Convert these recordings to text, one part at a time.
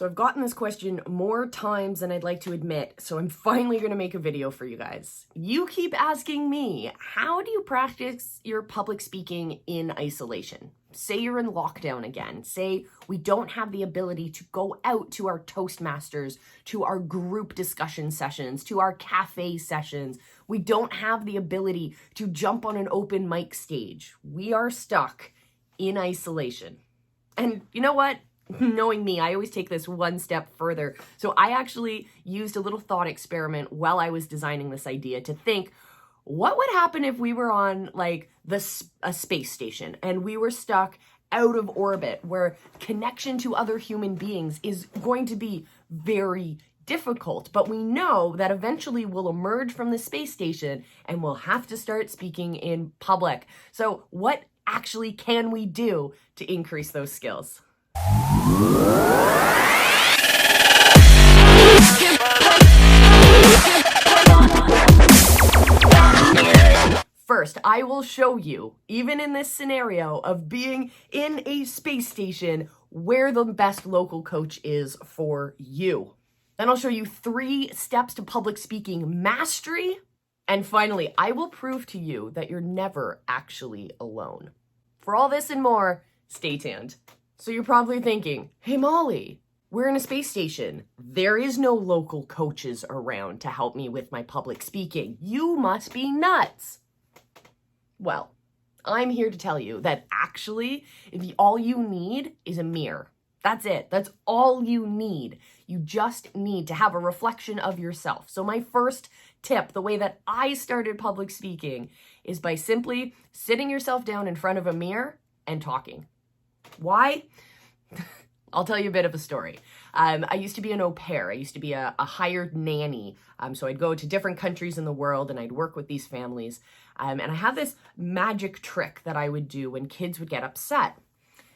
So I've gotten this question more times than I'd like to admit, so I'm finally going to make a video for you guys. You keep asking me, how do you practice your public speaking in isolation? Say you're in lockdown again. Say we don't have the ability to go out to our Toastmasters, to our group discussion sessions, to our cafe sessions. We don't have the ability to jump on an open mic stage. We are stuck in isolation. And you know what? Knowing me, I always take this one step further. So I actually used a little thought experiment while I was designing this idea to think, what would happen if we were on like a space station and we were stuck out of orbit where connection to other human beings is going to be very difficult, but we know that eventually we'll emerge from the space station and we'll have to start speaking in public. So what actually can we do to increase those skills? First, I will show you, even in this scenario of being in a space station, where the best local coach is for you. Then I'll show you 3 steps to public speaking mastery. And finally, I will prove to you that you're never actually alone. For all this and more, stay tuned. So you're probably thinking, hey Molly, we're in a space station. There is no local coaches around to help me with my public speaking. You must be nuts. Well, I'm here to tell you that actually, all you need is a mirror. That's it. That's all you need. You just need to have a reflection of yourself. So my first tip, the way that I started public speaking, is by simply sitting yourself down in front of a mirror and talking. Why? I'll tell you a bit of a story. I used to be an au pair. I used to be a hired nanny. So I'd go to different countries in the world and I'd work with these families. And I had this magic trick that I would do when kids would get upset.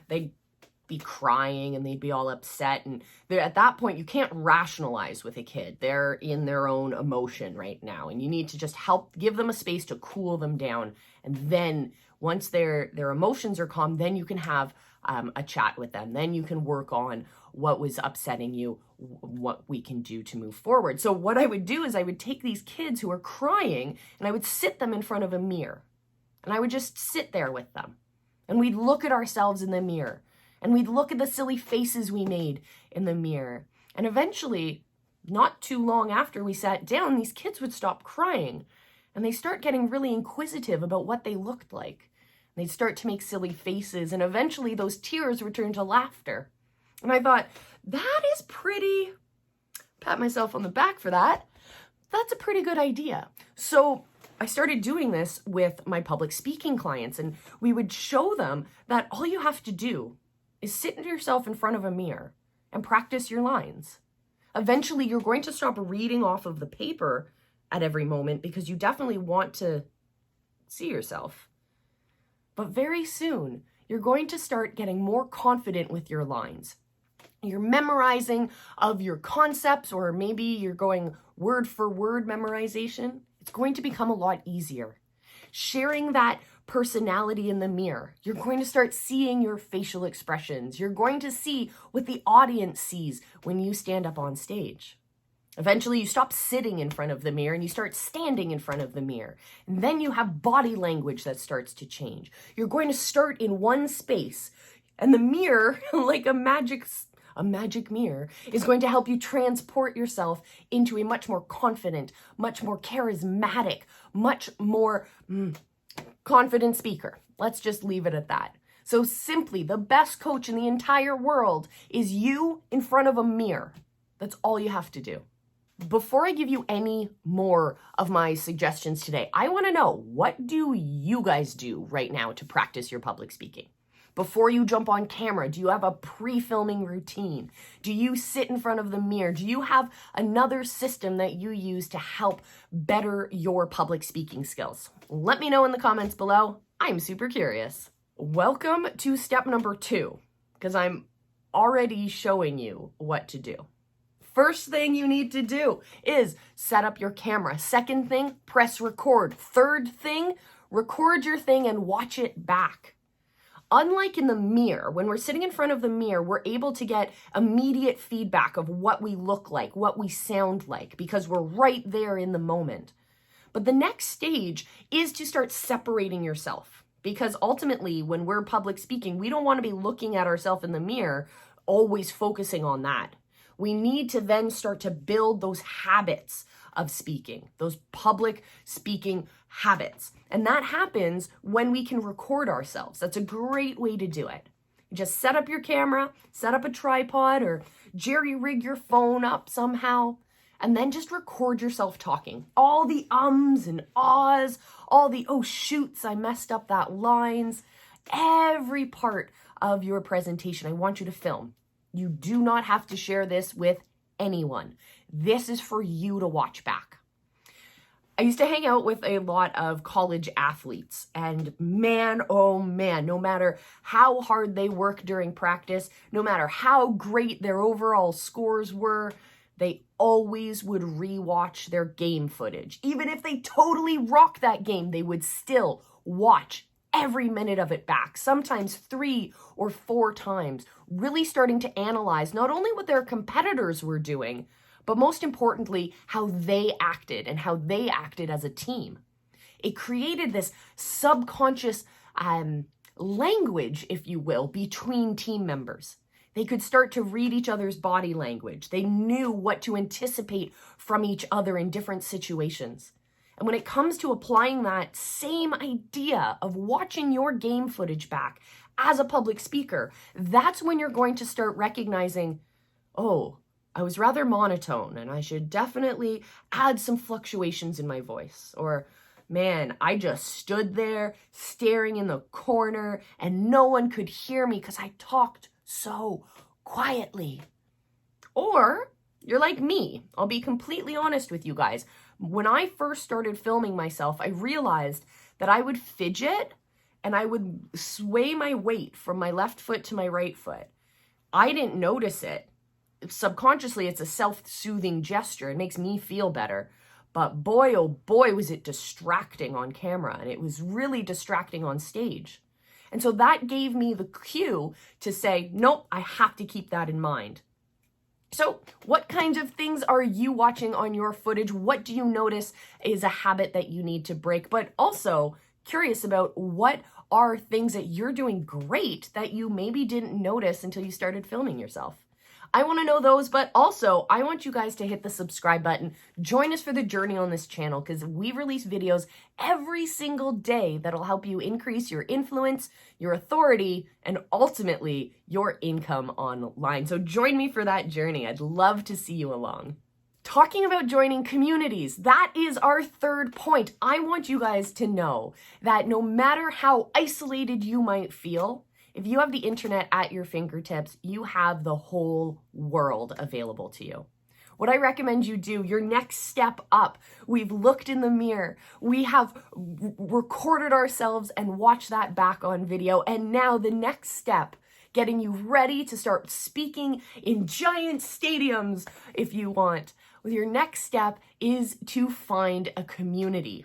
They'd be crying and they'd be all upset. And at that point, you can't rationalize with a kid. They're in their own emotion right now. And you need to just give them a space to cool them down. And then once their emotions are calm, then you can have a chat with them. Then you can work on what was upsetting you, what we can do to move forward. So what I would do is I would take these kids who are crying and I would sit them in front of a mirror. And I would just sit there with them. And we'd look at ourselves in the mirror. And we'd look at the silly faces we made in the mirror. And eventually, not too long after we sat down, these kids would stop crying. And they start getting really inquisitive about what they looked like. They'd start to make silly faces, and eventually those tears would turn to laughter. And I thought, that is pretty, pat myself on the back for that. That's a pretty good idea. So I started doing this with my public speaking clients, and we would show them that all you have to do is sit yourself in front of a mirror and practice your lines. Eventually, you're going to stop reading off of the paper at every moment because you definitely want to see yourself. But very soon, you're going to start getting more confident with your lines. You're memorizing of your concepts, or maybe you're going word for word memorization. It's going to become a lot easier. Sharing that personality in the mirror, you're going to start seeing your facial expressions. You're going to see what the audience sees when you stand up on stage. Eventually, you stop sitting in front of the mirror and you start standing in front of the mirror. And then you have body language that starts to change. You're going to start in one space, and the mirror, like a magic mirror, is going to help you transport yourself into a much more confident, much more charismatic, much more confident speaker. Let's just leave it at that. So simply, the best coach in the entire world is you in front of a mirror. That's all you have to do. Before I give you any more of my suggestions today, I want to know, what do you guys do right now to practice your public speaking? Before you jump on camera, do you have a pre-filming routine? Do you sit in front of the mirror? Do you have another system that you use to help better your public speaking skills? Let me know in the comments below. I'm super curious. Welcome to step number 2, because I'm already showing you what to do. First thing you need to do is set up your camera. Second thing, press record. Third thing, record your thing and watch it back. Unlike in the mirror, when we're sitting in front of the mirror, we're able to get immediate feedback of what we look like, what we sound like, because we're right there in the moment. But the next stage is to start separating yourself, because ultimately, when we're public speaking, we don't want to be looking at ourselves in the mirror, always focusing on that. We need to then start to build those habits of speaking, those public speaking habits. And that happens when we can record ourselves. That's a great way to do it. Just set up your camera, set up a tripod, or jerry-rig your phone up somehow, and then just record yourself talking. All the ums and ahs, all the, oh shoots, I messed up that lines, every part of your presentation, I want you to film. You do not have to share this with anyone. This is for you to watch back. I used to hang out with a lot of college athletes, and man, oh man, no matter how hard they work during practice, no matter how great their overall scores were, they always would rewatch their game footage. Even if they totally rocked that game, they would still watch every minute of it back, sometimes 3 or 4 times, really starting to analyze not only what their competitors were doing, but most importantly, how they acted and how they acted as a team. It created this subconscious language, if you will, between team members. They could start to read each other's body language. They knew what to anticipate from each other in different situations. And when it comes to applying that same idea of watching your game footage back as a public speaker, that's when you're going to start recognizing, oh, I was rather monotone and I should definitely add some fluctuations in my voice. Or, man, I just stood there staring in the corner and no one could hear me because I talked so quietly. Or you're like me. I'll be completely honest with you guys. When I first started filming myself, I realized that I would fidget and I would sway my weight from my left foot to my right foot. I didn't notice it. Subconsciously, it's a self-soothing gesture. It makes me feel better. But boy, oh boy, was it distracting on camera. And it was really distracting on stage. And so that gave me the cue to say, nope, I have to keep that in mind. So what kinds of things are you watching on your footage? What do you notice is a habit that you need to break? But also curious about what are things that you're doing great that you maybe didn't notice until you started filming yourself. I want to know those, but also I want you guys to hit the subscribe button. Join us for the journey on this channel because we release videos every single day that'll help you increase your influence, your authority, and ultimately your income online. So join me for that journey. I'd love to see you along. Talking about joining communities, that is our third point. I want you guys to know that no matter how isolated you might feel, if you have the internet at your fingertips, you have the whole world available to you. What I recommend you do, your next step up, we've looked in the mirror, we have recorded ourselves and watched that back on video, and now the next step, getting you ready to start speaking in giant stadiums if you want. Well, your next step is to find a community.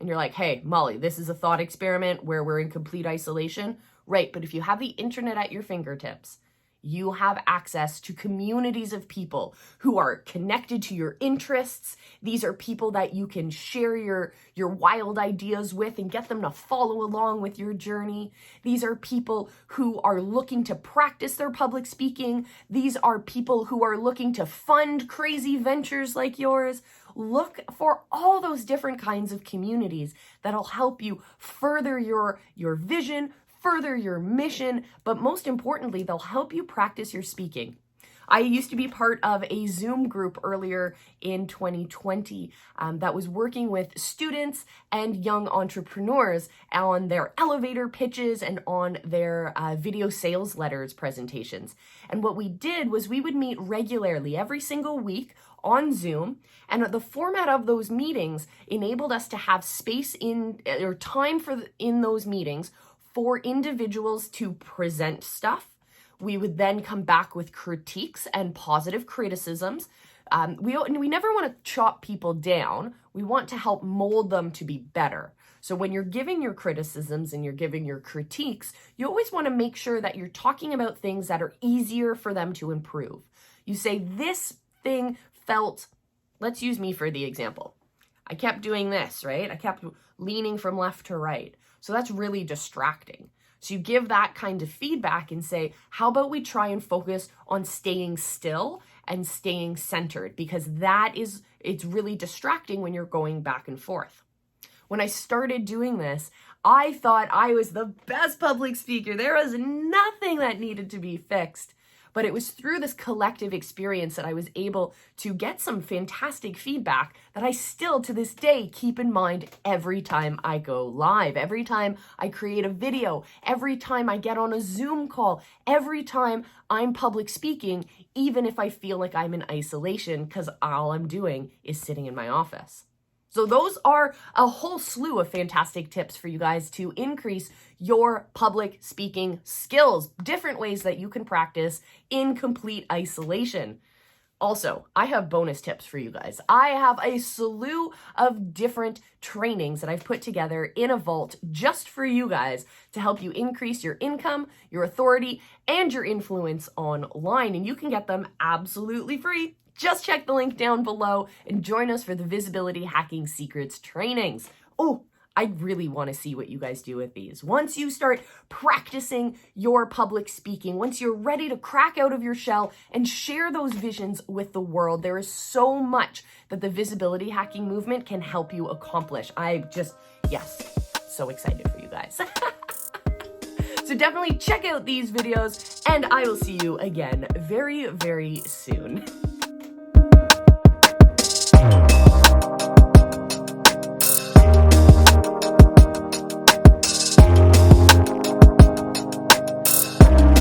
And you're like, hey, Molly, this is a thought experiment where we're in complete isolation. Right, but if you have the internet at your fingertips, you have access to communities of people who are connected to your interests. These are people that you can share your wild ideas with and get them to follow along with your journey. These are people who are looking to practice their public speaking. These are people who are looking to fund crazy ventures like yours. Look for all those different kinds of communities that'll help you further your vision, further your mission, but most importantly, they'll help you practice your speaking. I used to be part of a Zoom group earlier in 2020 that was working with students and young entrepreneurs on their elevator pitches and on their video sales letters presentations. And what we did was we would meet regularly every single week on Zoom, and the format of those meetings enabled us to have space in or time in those meetings for individuals to present stuff. We would then come back with critiques and positive criticisms. We never want to chop people down. We want to help mold them to be better. So when you're giving your criticisms and you're giving your critiques, you always want to make sure that you're talking about things that are easier for them to improve. You say, this thing felt, let's use me for the example. I kept doing this, right? I kept leaning from left to right. So that's really distracting. So you give that kind of feedback and say, how about we try and focus on staying still and staying centered? Because it's really distracting when you're going back and forth. When I started doing this, I thought I was the best public speaker. There was nothing that needed to be fixed. But it was through this collective experience that I was able to get some fantastic feedback that I still to this day keep in mind every time I go live, every time I create a video, every time I get on a Zoom call, every time I'm public speaking, even if I feel like I'm in isolation because all I'm doing is sitting in my office. So those are a whole slew of fantastic tips for you guys to increase your public speaking skills, different ways that you can practice in complete isolation. Also, I have bonus tips for you guys. I have a slew of different trainings that I've put together in a vault just for you guys to help you increase your income, your authority, and your influence online. And you can get them absolutely free. Just check the link down below and join us for the Visibility Hacking Secrets trainings. Oh, I really want to see what you guys do with these. Once you start practicing your public speaking, once you're ready to crack out of your shell and share those visions with the world, there is so much that the visibility hacking movement can help you accomplish. Yes, so excited for you guys. So definitely check out these videos, and I will see you again very, very soon.